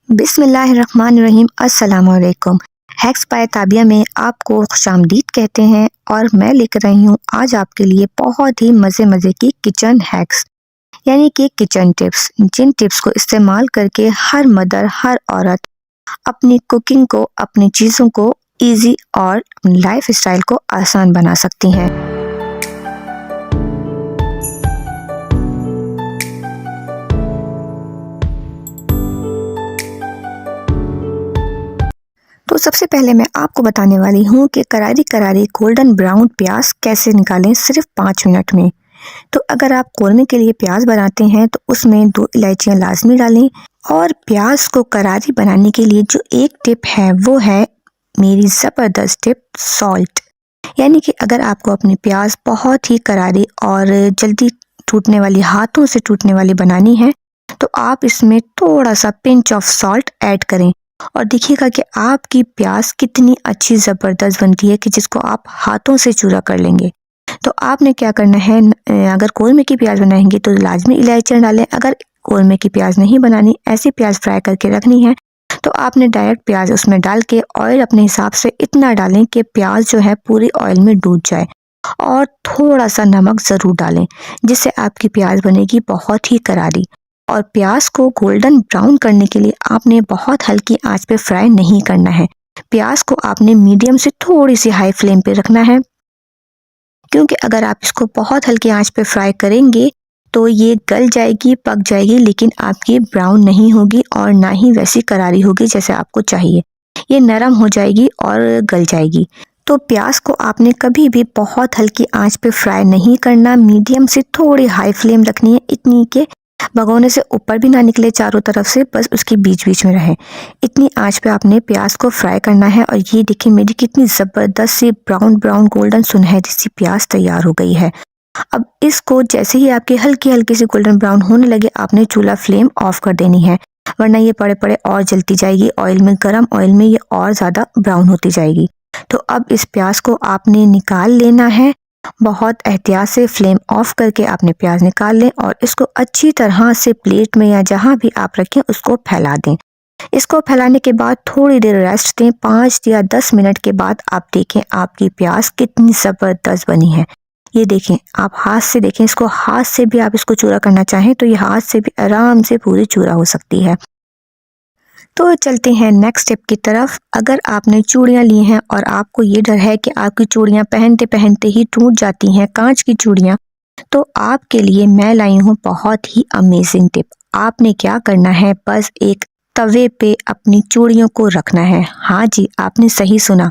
बिस्मिल्लाहिर्रहमानिर्रहीम। अस्सलाम वालेकुम। हैक्स बाय ताबिया में आपको खुशामदीद कहते हैं और मैं लेकर रही हूँ आज आपके लिए बहुत ही मज़े की किचन हैक्स यानी कि किचन टिप्स, जिन टिप्स को इस्तेमाल करके हर मदर, हर औरत अपनी कुकिंग को, अपनी चीज़ों को ईज़ी और अपनी लाइफ स्टाइल को आसान बना सकती हैं। तो सबसे पहले मैं आपको बताने वाली हूँ कि करारी करारी गोल्डन ब्राउन प्याज कैसे निकालें सिर्फ 5 मिनट में। तो अगर आप कौरमे के लिए प्याज बनाते हैं तो उसमें 2 इलायचियाँ लाजमी डालें। और प्याज को करारी बनाने के लिए जो एक टिप है वो है मेरी ज़बरदस्त टिप, सॉल्ट। यानी कि अगर आपको अपनी प्याज बहुत ही करारी और जल्दी टूटने वाली, हाथों से टूटने वाली बनानी है तो आप इसमें थोड़ा सा पिंच ऑफ सॉल्ट ऐड करें और देखिएगा कि आपकी प्याज कितनी अच्छी ज़बरदस्त बनती है कि जिसको आप हाथों से चूरा कर लेंगे। तो आपने क्या करना है, अगर कौरमे की प्याज बनाएंगे तो लाजमी इलायचियाँ डालें। अगर कौरमे की प्याज नहीं बनानी, ऐसी प्याज फ्राई करके रखनी है तो आपने डायरेक्ट प्याज उसमें डाल के ऑयल अपने हिसाब से इतना डालें कि प्याज जो है पूरी ऑयल में डूब जाए। और थोड़ा सा नमक ज़रूर डालें जिससे आपकी प्याज बनेगी बहुत ही करारी। और प्याज को गोल्डन ब्राउन करने के लिए आपने बहुत हल्की आंच पे फ्राई नहीं करना है। प्याज को आपने मीडियम से थोड़ी सी हाई फ्लेम पे रखना है, क्योंकि अगर आप इसको बहुत हल्की आंच पे फ्राई करेंगे तो ये गल जाएगी, पक जाएगी, लेकिन आपकी ब्राउन नहीं होगी और ना ही वैसी करारी होगी जैसे आपको चाहिए। ये नरम हो जाएगी और गल जाएगी। तो प्याज को आपने कभी भी बहुत हल्की आंच पे फ्राई नहीं करना, मीडियम से थोड़ी हाई फ्लेम रखनी है, इतनी के भगोने से ऊपर भी ना निकले चारों तरफ से, बस उसके बीच बीच में रहे। इतनी आंच पे आपने प्याज को फ्राई करना है। और ये देखिए मेरी कितनी ज़बरदस्त सी ब्राउन ब्राउन गोल्डन सुनहरी सी प्याज तैयार हो गई है। अब इसको जैसे ही आपकी हल्की हल्की सी गोल्डन ब्राउन होने लगे आपने चूल्हा फ्लेम ऑफ कर देनी है, वरना ये पड़े पड़े और जलती जाएगी ऑयल में, गर्म ऑयल में ये और ज़्यादा ब्राउन होती जाएगी। तो अब इस प्याज को आपने निकाल लेना है। बहुत एहतियात से फ्लेम ऑफ करके आपने प्याज निकाल लें और इसको अच्छी तरह से प्लेट में या जहाँ भी आप रखें उसको फैला दें। इसको फैलाने के बाद थोड़ी देर रेस्ट दें। 5 या 10 मिनट के बाद आप देखें आपकी प्याज कितनी ज़बरदस्त बनी है। ये देखें, आप हाथ से देखें, इसको हाथ से भी आप इसको चूरा करना चाहें तो ये हाथ से भी आराम से पूरी चूरा हो सकती है। तो चलते हैं नेक्स्ट स्टेप की तरफ। अगर आपने चूड़ियाँ ली हैं और आपको ये डर है कि आपकी चूड़ियाँ पहनते पहनते ही टूट जाती हैं, कांच की चूड़ियाँ, तो आपके लिए मैं लाई हूँ बहुत ही अमेजिंग टिप। आपने क्या करना है, बस एक तवे पे अपनी चूड़ियों को रखना है। हाँ जी, आपने सही सुना,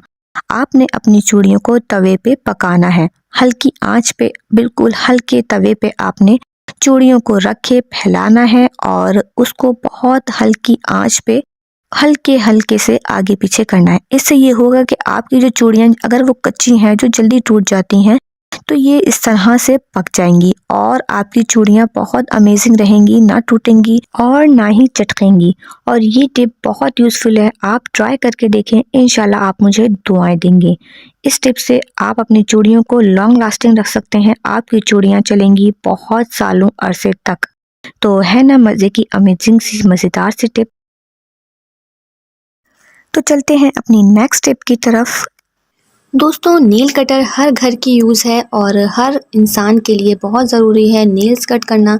आपने अपनी चूड़ियों को तवे पे पकाना है। हल्की आंच पे, बिल्कुल हल्के तवे पे आपने चूड़ियों को रखे फैलाना है और उसको बहुत हल्की आंच पे हल्के हल्के से आगे पीछे करना है। इससे ये होगा कि आपकी जो चूड़ियाँ अगर वो कच्ची हैं, जो जल्दी टूट जाती हैं, तो ये इस तरह से पक जाएंगी और आपकी चूड़ियाँ बहुत अमेजिंग रहेंगी, ना टूटेंगी और ना ही चटकेंगी। और ये टिप बहुत यूज़फुल है, आप ट्राई करके देखें, इंशाल्लाह आप मुझे दुआएं देंगे। इस टिप से आप अपनी चूड़ियों को लॉन्ग लास्टिंग रख सकते हैं। आपकी चूड़ियाँ चलेंगी बहुत सालों अरसे तक। तो है ना मज़े की अमेजिंग सी मज़ेदार सी टिप। तो चलते हैं अपनी नेक्स्ट टिप की तरफ। दोस्तों, नेल कटर हर घर की यूज़ है और हर इंसान के लिए बहुत ज़रूरी है। नेल्स कट करना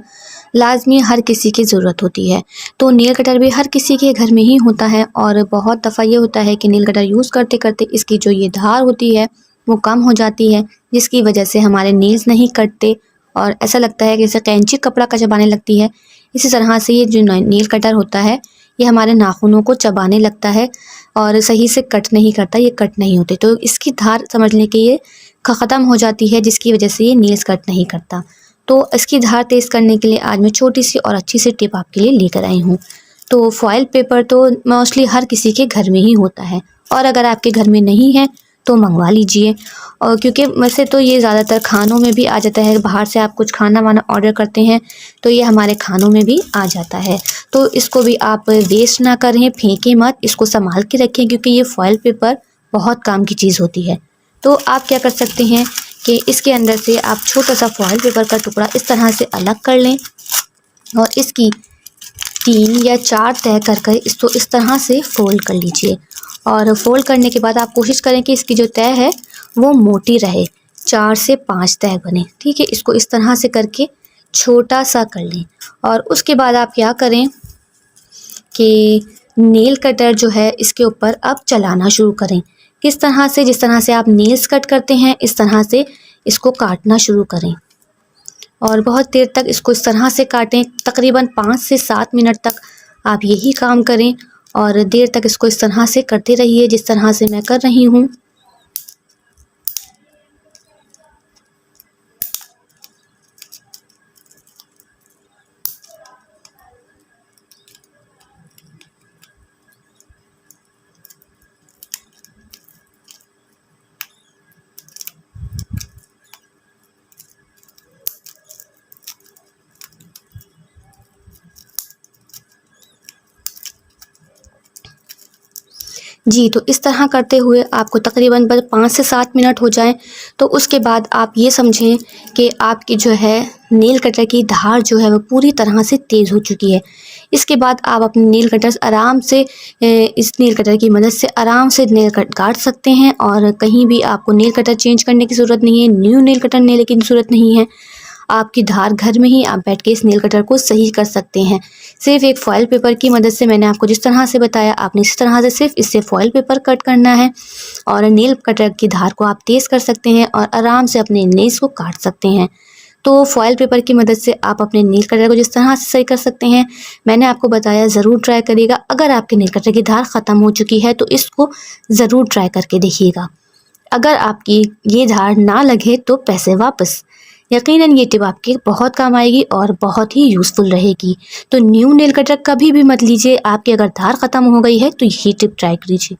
लाजमी हर किसी की ज़रूरत होती है। तो नेल कटर भी हर किसी के घर में ही होता है और बहुत दफ़ा ये होता है कि नेल कटर यूज़ करते करते इसकी जो ये धार होती है वो कम हो जाती है, जिसकी वजह से हमारे नेल्स नहीं कटते और ऐसा लगता है कि जैसे कैंची कपड़ा का चबाने लगती है। इसी तरह से ये जो नेल कटर होता है ये हमारे नाखूनों को चबाने लगता है और सही से कट नहीं करता, ये कट नहीं होते। तो इसकी धार समझ लें कि ये ख़त्म हो जाती है, जिसकी वजह से ये नेल्स कट नहीं करता। तो इसकी धार तेज़ करने के लिए आज मैं छोटी सी और अच्छी सी टिप आपके लिए लेकर आई हूँ। तो फॉयल पेपर तो मोस्टली हर किसी के घर में ही होता है और अगर आपके घर में नहीं है तो मंगवा लीजिए। और क्योंकि वैसे तो ये ज़्यादातर खानों में भी आ जाता है, बाहर से आप कुछ खाना वाना ऑर्डर करते हैं तो ये हमारे खानों में भी आ जाता है। तो इसको भी आप वेस्ट ना करें, फेंकें मत, इसको संभाल के रखें क्योंकि ये फॉयल पेपर बहुत काम की चीज़ होती है। तो आप क्या कर सकते हैं कि इसके अंदर से आप छोटा सा फॉयल पेपर का टुकड़ा इस तरह से अलग कर लें और इसकी 3 या 4 तय कर इसको इस तरह से फोल्ड कर लीजिए। और फोल्ड करने के बाद आप कोशिश करें कि इसकी जो तय है वो मोटी रहे, 4 से 5 तय बने। ठीक है, इसको इस तरह से करके छोटा सा कर लें। और उसके बाद आप क्या करें कि नेल कटर जो है इसके ऊपर अब चलाना शुरू करें। किस तरह से? जिस तरह से आप नेल्स कट करते हैं इस तरह से इसको काटना शुरू करें और बहुत देर तक इसको इस तरह से काटें। तकरीबन 5 से 7 मिनट तक आप यही काम करें और देर तक इसको इस तरह से करते रहिए जिस तरह से मैं कर रही हूँ। जी, तो इस तरह करते हुए आपको तकरीबन बस 5 से 7 मिनट हो जाएं, तो उसके बाद आप ये समझें कि आपकी जो है नेल कटर की धार जो है वो पूरी तरह से तेज़ हो चुकी है। इसके बाद आप अपने नेल कटर आराम से इस नेल कटर की मदद से आराम से नेल कट काट सकते हैं और कहीं भी आपको नेल कटर चेंज करने की ज़रूरत नहीं है, न्यू नेल कटर लेने की ज़रूरत नहीं है। आपकी धार घर में ही आप बैठ के इस नेल कटर को सही कर सकते हैं। सिर्फ एक फॉयल पेपर की मदद से मैंने आपको जिस तरह से बताया आपने इस तरह से सिर्फ इससे फॉयल पेपर कट करना है और नेल कटर की धार को आप तेज़ कर सकते हैं और आराम से अपने नेल्स को काट सकते हैं। तो फॉयल पेपर की मदद से आप अपने नेल कटर को जिस तरह से सही कर सकते हैं मैंने आपको बताया, ज़रूर ट्राई करिएगा। अगर आपके नेल कटर की धार ख़त्म हो चुकी है तो इसको ज़रूर ट्राई करके देखिएगा। अगर आपकी ये धार ना लगे तो पैसे वापस। यकीनन ये टिप आपके बहुत काम आएगी और बहुत ही यूज़फुल रहेगी। तो न्यू नेल कटर कभी भी मत लीजिए। आपकी अगर धार ख़त्म हो गई है तो ये टिप ट्राई कीजिए।